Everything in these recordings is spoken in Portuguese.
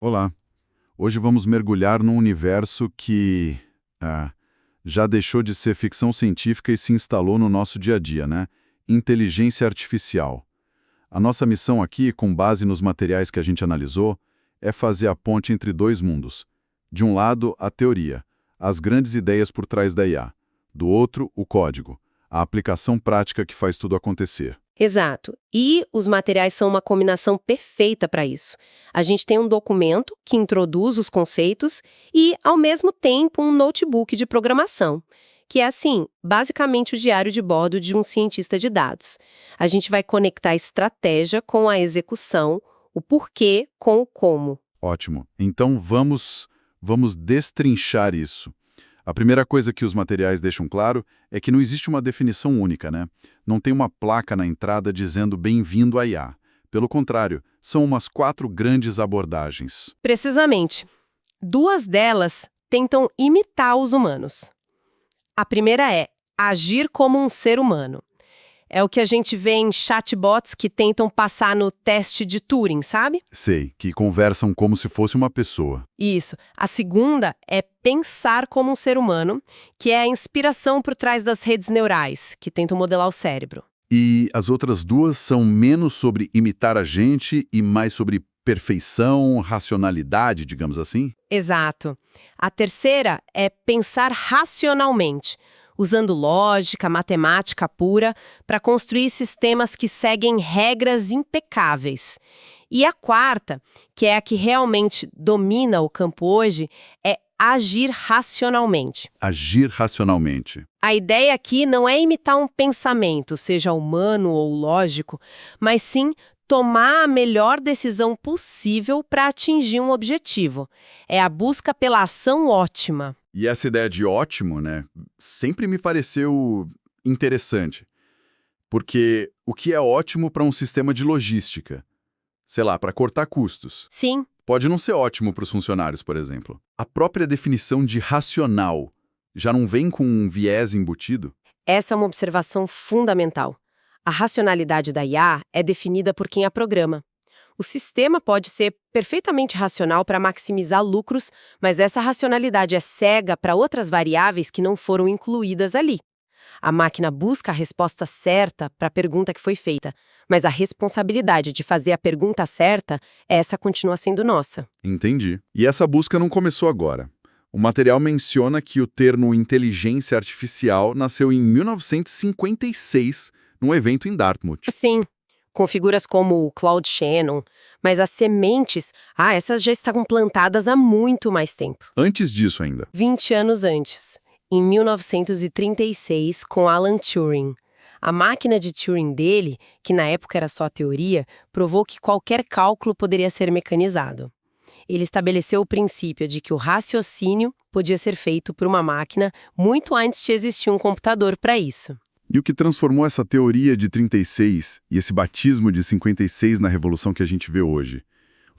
Olá, hoje vamos mergulhar num universo que já deixou de ser ficção científica e se instalou no nosso dia a dia, né? Inteligência artificial. A nossa missão aqui, com base nos materiais que a gente analisou, é fazer a ponte entre dois mundos. De um lado, a teoria, as grandes ideias por trás da IA. Do outro, o código, a aplicação prática que faz tudo acontecer. Exato. E os materiais são uma combinação perfeita para isso. A gente tem um documento que introduz os conceitos e, ao mesmo tempo, um notebook de programação, que é, assim, basicamente o diário de bordo de um cientista de dados. A gente vai conectar a estratégia com a execução, o porquê com o como. Ótimo. Então vamos destrinchar isso. A primeira coisa que os materiais deixam claro é que não existe uma definição única, né? Não tem uma placa na entrada dizendo bem-vindo à IA. Pelo contrário, são umas 4 grandes abordagens. Precisamente. 2 delas tentam imitar os humanos. A primeira é agir como um ser humano. É o que a gente vê em chatbots que tentam passar no teste de Turing, sabe? Sei, que conversam como se fosse uma pessoa. Isso. A segunda é pensar como um ser humano, que é a inspiração por trás das redes neurais, que tentam modelar o cérebro. E as outras 2 são menos sobre imitar a gente e mais sobre perfeição, racionalidade, digamos assim? Exato. A terceira é pensar racionalmente, usando lógica, matemática pura, para construir sistemas que seguem regras impecáveis. E a quarta, que é a que realmente domina o campo hoje, é agir racionalmente. Agir racionalmente. A ideia aqui não é imitar um pensamento, seja humano ou lógico, mas sim tomar a melhor decisão possível para atingir um objetivo. É a busca pela ação ótima. E essa ideia de ótimo, né, sempre me pareceu interessante. Porque o que é ótimo para um sistema de logística? Sei lá, para cortar custos. Sim, Pode não ser ótimo para os funcionários, por exemplo. A própria definição de racional já não vem com um viés embutido? essa é uma observação fundamental. A racionalidade da IA é definida por quem a programa. O sistema pode ser perfeitamente racional para maximizar lucros, mas essa racionalidade é cega para outras variáveis que não foram incluídas ali. A máquina busca a resposta certa para a pergunta que foi feita, mas a responsabilidade de fazer a pergunta certa, essa continua sendo nossa. Entendi. E essa busca não começou agora. O material menciona que o termo inteligência artificial nasceu em 1956, num evento em Dartmouth. Sim, com figuras como o Claude Shannon, mas as sementes, essas já estavam plantadas há muito mais tempo. Antes disso ainda. 20 anos antes, em 1936, com Alan Turing. A máquina de Turing dele, que na época era só teoria, provou que qualquer cálculo poderia ser mecanizado. Ele estabeleceu o princípio de que o raciocínio podia ser feito por uma máquina muito antes de existir um computador para isso. E o que transformou essa teoria de 36 e esse batismo de 56 na revolução que a gente vê hoje?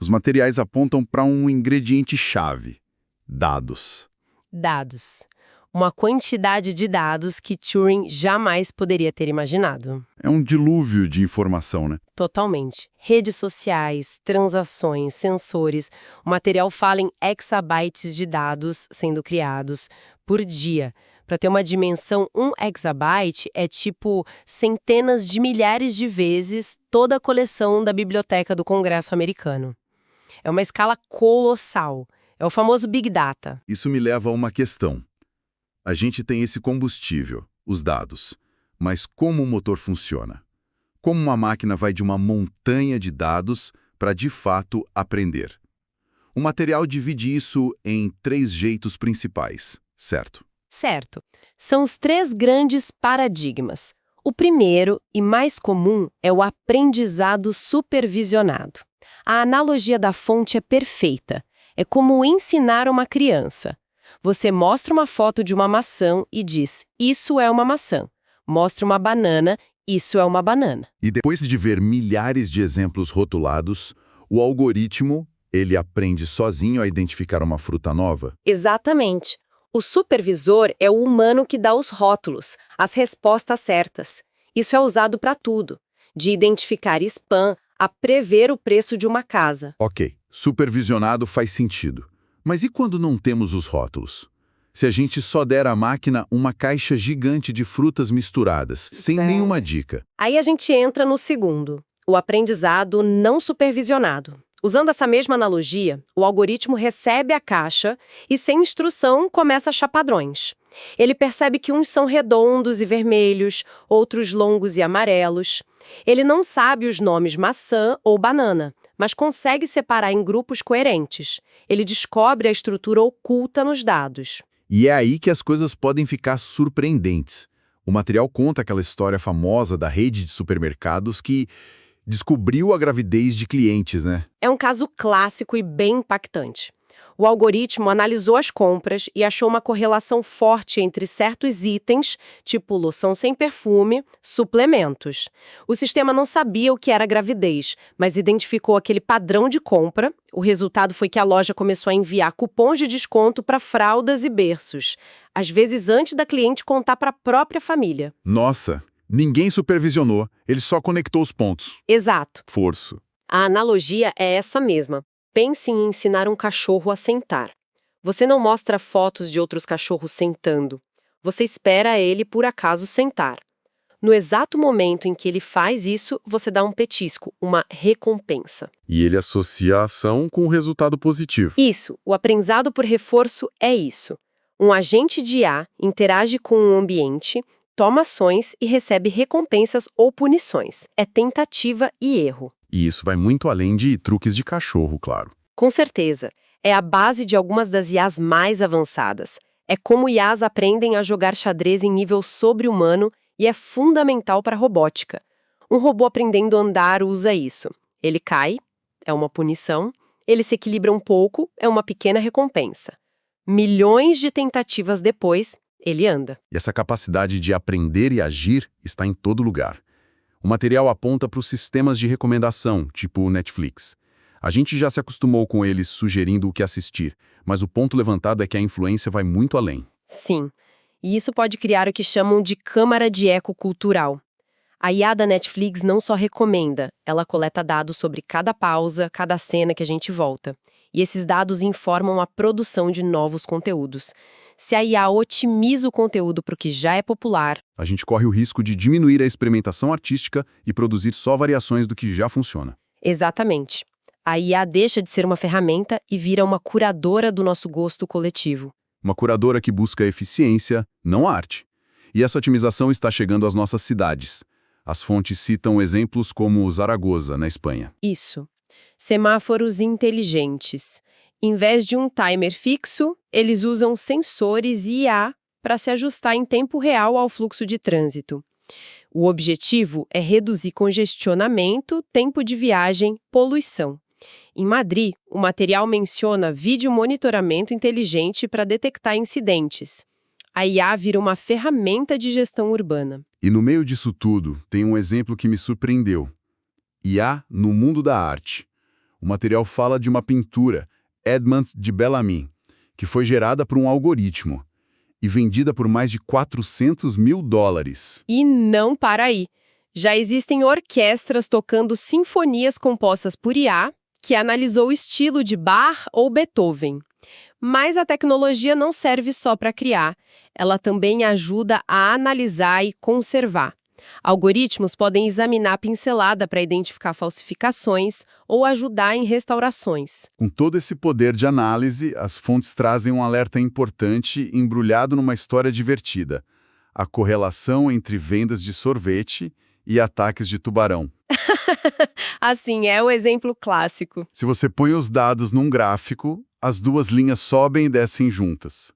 Os materiais apontam para um ingrediente-chave: dados. Dados. Uma quantidade de dados que Turing jamais poderia ter imaginado. É um dilúvio de informação, né? Totalmente. Redes sociais, transações, sensores. O material fala em exabytes de dados sendo criados por dia. Para ter uma dimensão, 1 exabyte é tipo centenas de milhares de vezes toda a coleção da biblioteca do Congresso americano. É uma escala colossal. É o famoso Big Data. Isso me leva a uma questão. A gente tem esse combustível, os dados, mas como o motor funciona? Como uma máquina vai de uma montanha de dados para, de fato, aprender? O material divide isso em 3 jeitos principais, certo? Certo. São os 3 grandes paradigmas. O primeiro e mais comum é o aprendizado supervisionado. A analogia da fonte é perfeita. É como ensinar uma criança. Você mostra uma foto de uma maçã e diz, isso é uma maçã. Mostra uma banana, isso é uma banana. E depois de ver milhares de exemplos rotulados, o algoritmo, ele aprende sozinho a identificar uma fruta nova? Exatamente. O supervisor é o humano que dá os rótulos, as respostas certas. Isso é usado para tudo, de identificar spam a prever o preço de uma casa. Ok. Supervisionado faz sentido. Mas e quando não temos os rótulos? Se a gente só der à máquina uma caixa gigante de frutas misturadas, sem Certo. nenhuma dica. Aí a gente entra no segundo, o aprendizado não supervisionado. Usando essa mesma analogia, o algoritmo recebe a caixa e, sem instrução, começa a achar padrões. Ele percebe que uns são redondos e vermelhos, outros longos e amarelos. Ele não sabe os nomes maçã ou banana, mas consegue separar em grupos coerentes. Ele descobre a estrutura oculta nos dados. E é aí que as coisas podem ficar surpreendentes. O material conta aquela história famosa da rede de supermercados que descobriu a gravidez de clientes, né? É um caso clássico e bem impactante. O algoritmo analisou as compras e achou uma correlação forte entre certos itens, tipo loção sem perfume, suplementos. O sistema não sabia o que era gravidez, mas identificou aquele padrão de compra. O resultado foi que a loja começou a enviar cupons de desconto para fraldas e berços, às vezes antes da cliente contar para a própria família. Nossa, ninguém supervisionou, ele só conectou os pontos. Exato. Forço. A analogia é essa mesma. Pense em ensinar um cachorro a sentar. Você não mostra fotos de outros cachorros sentando. Você espera ele, por acaso, sentar. No exato momento em que ele faz isso, você dá um petisco, uma recompensa. E ele associa a ação com o resultado positivo. Isso, o aprendizado por reforço é isso. Um agente de IA interage com o ambiente, toma ações e recebe recompensas ou punições. É tentativa e erro. E isso vai muito além de truques de cachorro, claro. Com certeza. É a base de algumas das IAs mais avançadas. É como IAs aprendem a jogar xadrez em nível sobre-humano e é fundamental para a robótica. Um robô aprendendo a andar usa isso. Ele cai, é uma punição. Ele se equilibra um pouco, é uma pequena recompensa. Milhões de tentativas depois, ele anda. E essa capacidade de aprender e agir está em todo lugar. O material aponta para os sistemas de recomendação, tipo o Netflix. A gente já se acostumou com eles sugerindo o que assistir, mas o ponto levantado é que a influência vai muito além. Sim, e isso pode criar o que chamam de câmara de eco cultural. A IA da Netflix não só recomenda, ela coleta dados sobre cada pausa, cada cena que a gente volta. E esses dados informam a produção de novos conteúdos. Se a IA otimiza o conteúdo para o que já é popular, A gente corre o risco de diminuir a experimentação artística e produzir só variações do que já funciona. exatamente. A IA deixa de ser uma ferramenta e vira uma curadora do nosso gosto coletivo. Uma curadora que busca eficiência, não arte. E essa otimização está chegando às nossas cidades. As fontes citam exemplos como o Zaragoza, na Espanha. Isso. Semáforos inteligentes. Em vez de um timer fixo, eles usam sensores e IA para se ajustar em tempo real ao fluxo de trânsito. O objetivo é reduzir congestionamento, tempo de viagem, poluição. Em Madrid, o material menciona vídeo monitoramento inteligente para detectar incidentes. A IA vira uma ferramenta de gestão urbana. E no meio disso tudo, tem um exemplo que me surpreendeu. IA no mundo da arte. O material fala de uma pintura, Edmond de Bellamy, que foi gerada por um algoritmo e vendida por mais de $400 mil. E não para aí. Já existem orquestras tocando sinfonias compostas por IA, que analisou o estilo de Bach ou Beethoven. Mas a tecnologia não serve só para criar, ela também ajuda a analisar e conservar. Algoritmos podem examinar a pincelada para identificar falsificações ou ajudar em restaurações. Com todo esse poder de análise, as fontes trazem um alerta importante embrulhado numa história divertida: a correlação entre vendas de sorvete e ataques de tubarão. Assim, é o exemplo clássico. Se você põe os dados num gráfico, as duas linhas sobem e descem juntas.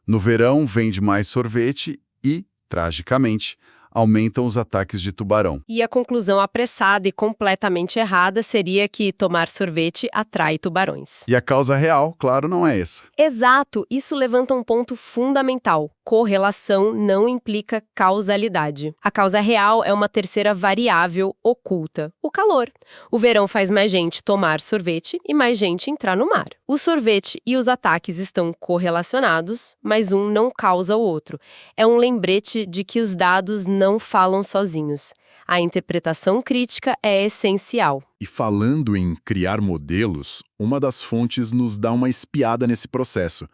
No verão, vende mais sorvete e, tragicamente, aumentam os ataques de tubarão. E a conclusão apressada e completamente errada seria que tomar sorvete atrai tubarões. E a causa real, claro, não é essa. Exato, isso levanta um ponto fundamental. Correlação não implica causalidade. A causa real é uma terceira variável oculta, o calor. O verão faz mais gente tomar sorvete e mais gente entrar no mar. O sorvete e os ataques estão correlacionados, mas um não causa o outro. É um lembrete de que os dados não falam sozinhos. A interpretação crítica é essencial. E falando em criar modelos, uma das fontes nos dá uma espiada nesse processo.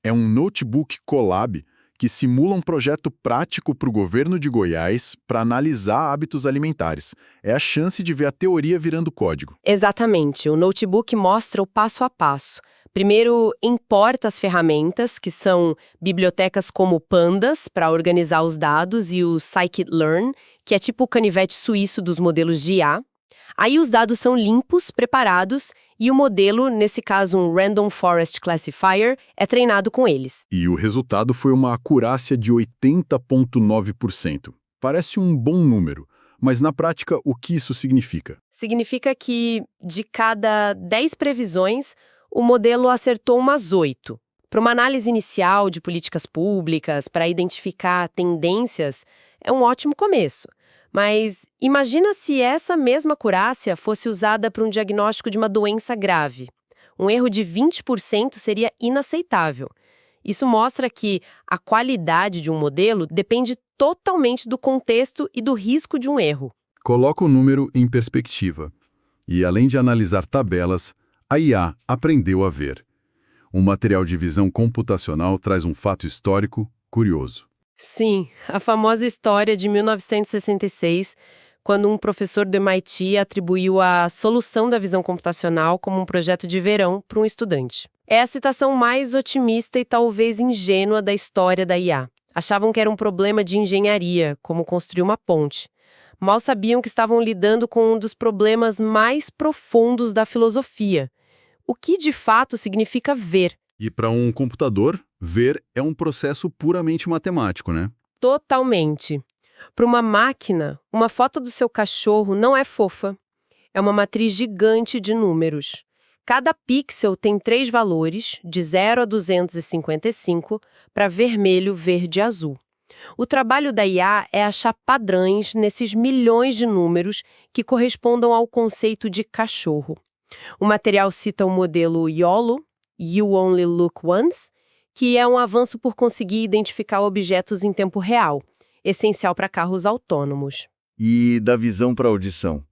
É um notebook Colab que simula um projeto prático para o governo de Goiás para analisar hábitos alimentares. É a chance de ver a teoria virando código. Exatamente, o notebook mostra o passo a passo. Primeiro, importa as ferramentas, que são bibliotecas como Pandas, para organizar os dados, e o Scikit-learn, que é tipo o canivete suíço dos modelos de IA. Aí os dados são limpos, preparados, e o modelo, nesse caso um Random Forest Classifier, é treinado com eles. E o resultado foi uma acurácia de 80,9%. Parece um bom número, mas na prática o que isso significa? Significa que, de cada 10 previsões, o modelo acertou umas 8. Para uma análise inicial de políticas públicas, para identificar tendências, é um ótimo começo. Mas imagina se essa mesma acurácia fosse usada para um diagnóstico de uma doença grave. Um erro de 20% seria inaceitável. Isso mostra que a qualidade de um modelo depende totalmente do contexto e do risco de um erro. Coloca o número em perspectiva. E além de analisar tabelas, a IA aprendeu a ver. Um material de visão computacional traz um fato histórico curioso. Sim, a famosa história de 1966, quando um professor do MIT atribuiu a solução da visão computacional como um projeto de verão para um estudante. É a citação mais otimista e talvez ingênua da história da IA. Achavam que era um problema de engenharia, como construir uma ponte. Mal sabiam que estavam lidando com um dos problemas mais profundos da filosofia. O que de fato significa ver? E para um computador, ver é um processo puramente matemático, né? Totalmente. Para uma máquina, uma foto do seu cachorro não é fofa. É uma matriz gigante de números. Cada pixel tem 3 valores, de 0 a 255, para vermelho, verde e azul. O trabalho da IA é achar padrões nesses milhões de números que correspondam ao conceito de cachorro. O material cita o modelo YOLO, You Only Look Once, que é um avanço por conseguir identificar objetos em tempo real, essencial para carros autônomos. E da visão para a audição.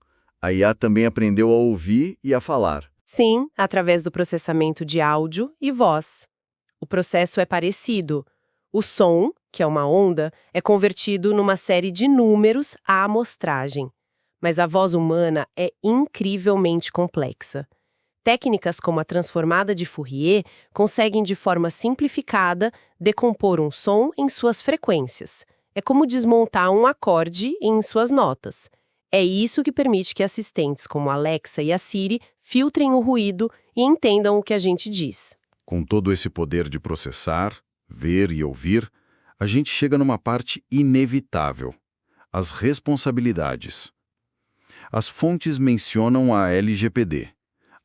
A IA também aprendeu a ouvir e a falar. Sim, através do processamento de áudio e voz. O processo é parecido. O som, que é uma onda, é convertido numa série de números à amostragem. Mas a voz humana é incrivelmente complexa. Técnicas como a transformada de Fourier conseguem, de forma simplificada, decompor um som em suas frequências. É como desmontar um acorde em suas notas. É isso que permite que assistentes como a Alexa e a Siri filtrem o ruído e entendam o que a gente diz. Com todo esse poder de processar, ver e ouvir, a gente chega numa parte inevitável: as responsabilidades. As fontes mencionam a LGPD,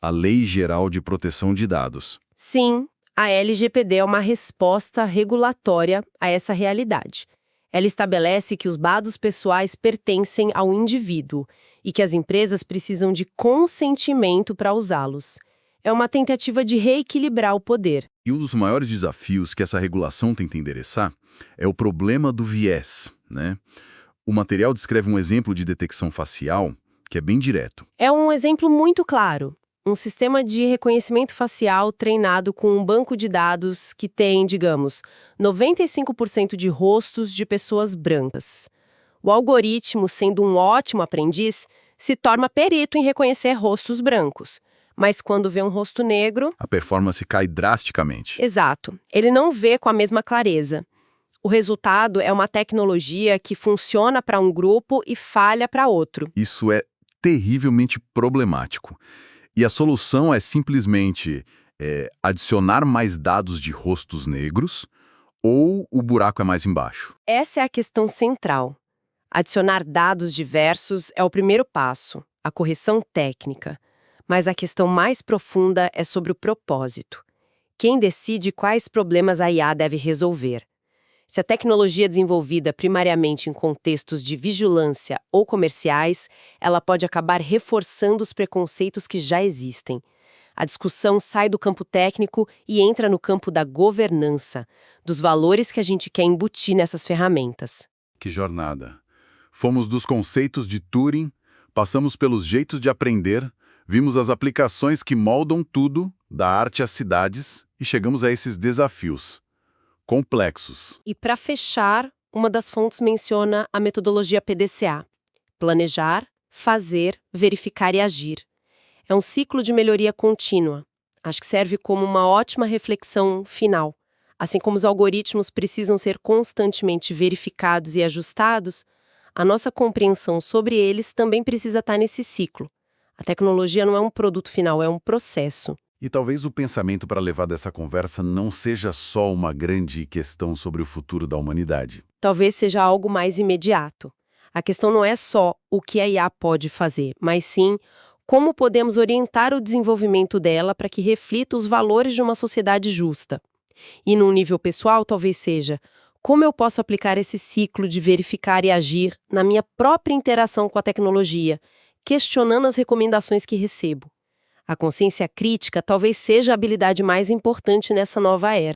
a Lei Geral de Proteção de Dados. Sim, a LGPD é uma resposta regulatória a essa realidade. Ela estabelece que os dados pessoais pertencem ao indivíduo e que as empresas precisam de consentimento para usá-los. É uma tentativa de reequilibrar o poder. E um dos maiores desafios que essa regulação tenta endereçar é o problema do viés, né? O material descreve um exemplo de detecção facial que é bem direto. É um exemplo muito claro. Um sistema de reconhecimento facial treinado com um banco de dados que tem, digamos, 95% de rostos de pessoas brancas. O algoritmo, sendo um ótimo aprendiz, se torna perito em reconhecer rostos brancos. Mas quando vê um rosto negro... A performance cai drasticamente. Exato. Ele não vê com a mesma clareza. O resultado é uma tecnologia que funciona para um grupo e falha para outro. Isso é terrivelmente problemático. E a solução é simplesmente adicionar mais dados de rostos negros ou o buraco é mais embaixo? Essa é a questão central. Adicionar dados diversos é o primeiro passo, a correção técnica. Mas a questão mais profunda é sobre o propósito. Quem decide quais problemas a IA deve resolver? Se a tecnologia é desenvolvida primariamente em contextos de vigilância ou comerciais, ela pode acabar reforçando os preconceitos que já existem. A discussão sai do campo técnico e entra no campo da governança, dos valores que a gente quer embutir nessas ferramentas. Que jornada! Fomos dos conceitos de Turing, passamos pelos jeitos de aprender, vimos as aplicações que moldam tudo, da arte às cidades, e chegamos a esses desafios complexos. E para fechar, uma das fontes menciona a metodologia PDCA: planejar, fazer, verificar e agir. É um ciclo de melhoria contínua. Acho que serve como uma ótima reflexão final. Assim como os algoritmos precisam ser constantemente verificados e ajustados, a nossa compreensão sobre eles também precisa estar nesse ciclo. A tecnologia não é um produto final, é um processo. E talvez o pensamento para levar dessa conversa não seja só uma grande questão sobre o futuro da humanidade. Talvez seja algo mais imediato. A questão não é só o que a IA pode fazer, mas sim como podemos orientar o desenvolvimento dela para que reflita os valores de uma sociedade justa. E num nível pessoal, talvez seja como eu posso aplicar esse ciclo de verificar e agir na minha própria interação com a tecnologia, questionando as recomendações que recebo. A consciência crítica talvez seja a habilidade mais importante nessa nova era.